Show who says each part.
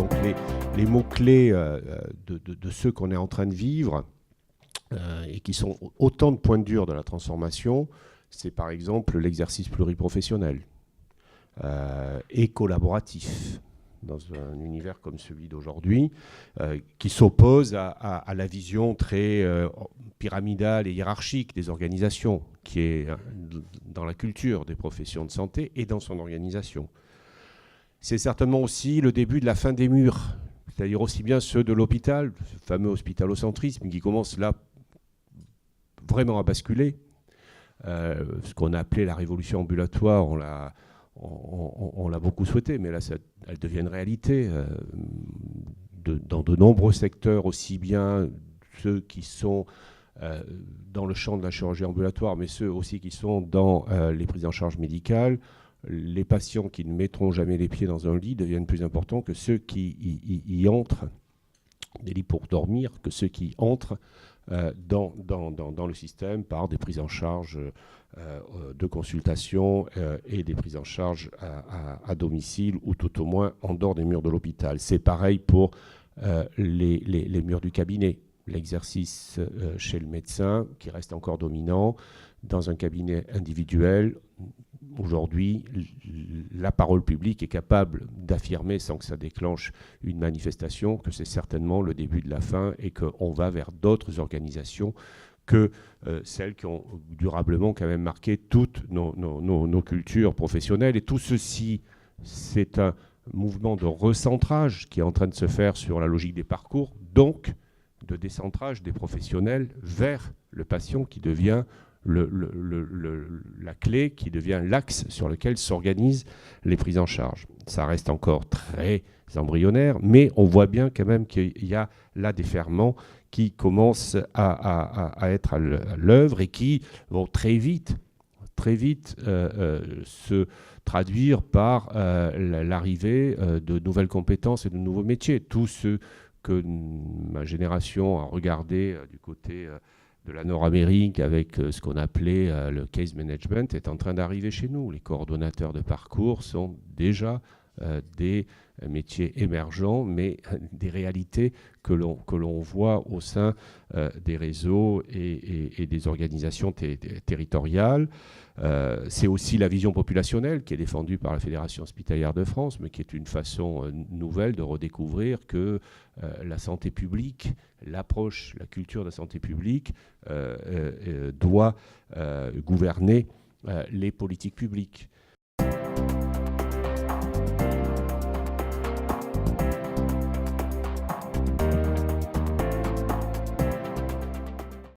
Speaker 1: Donc les mots-clés de ceux qu'on est en train de vivre et qui sont autant de points durs de la transformation, c'est par exemple l'exercice pluriprofessionnel et collaboratif dans un univers comme celui d'aujourd'hui, qui s'oppose à la vision très pyramidale et hiérarchique des organisations, qui est dans la culture des professions de santé et dans son organisation. C'est certainement aussi le début de la fin des murs, c'est-à-dire aussi bien ceux de l'hôpital, ce fameux hospitalocentrisme qui commence là vraiment à basculer. Ce qu'on a appelé la révolution ambulatoire, on l'a beaucoup souhaité, mais là, elle devient une réalité dans de nombreux secteurs, aussi bien ceux qui sont dans le champ de la chirurgie ambulatoire, mais ceux aussi qui sont dans les prises en charge médicales. Les patients qui ne mettront jamais les pieds dans un lit deviennent plus importants que ceux qui y entrent, des lits pour dormir, que ceux qui entrent dans le système par des prises en charge de consultation et des prises en charge à domicile ou tout au moins en dehors des murs de l'hôpital. C'est pareil pour les murs du cabinet. L'exercice chez le médecin qui reste encore dominant dans un cabinet individuel. Aujourd'hui, la parole publique est capable d'affirmer, sans que ça déclenche une manifestation, que c'est certainement le début de la fin et qu'on va vers d'autres organisations que celles qui ont durablement quand même marqué toutes nos cultures professionnelles. Et tout ceci, c'est un mouvement de recentrage qui est en train de se faire sur la logique des parcours, donc de décentrage des professionnels vers le patient qui devient la clé, qui devient l'axe sur lequel s'organisent les prises en charge. Ça reste encore très embryonnaire, mais on voit bien quand même qu'il y a là des ferments qui commencent à être à l'œuvre et qui vont très vite se traduire par l'arrivée de nouvelles compétences et de nouveaux métiers. Tous ceux que ma génération a regardé du côté de la Nord-Amérique avec ce qu'on appelait le case management est en train d'arriver chez nous. Les coordonnateurs de parcours sont déjà des métiers émergents, mais des réalités que l'on voit au sein des réseaux et des organisations territoriales. C'est aussi la vision populationnelle qui est défendue par la Fédération hospitalière de France, mais qui est une façon nouvelle de redécouvrir que la santé publique, l'approche, la culture de la santé publique doit gouverner les politiques publiques.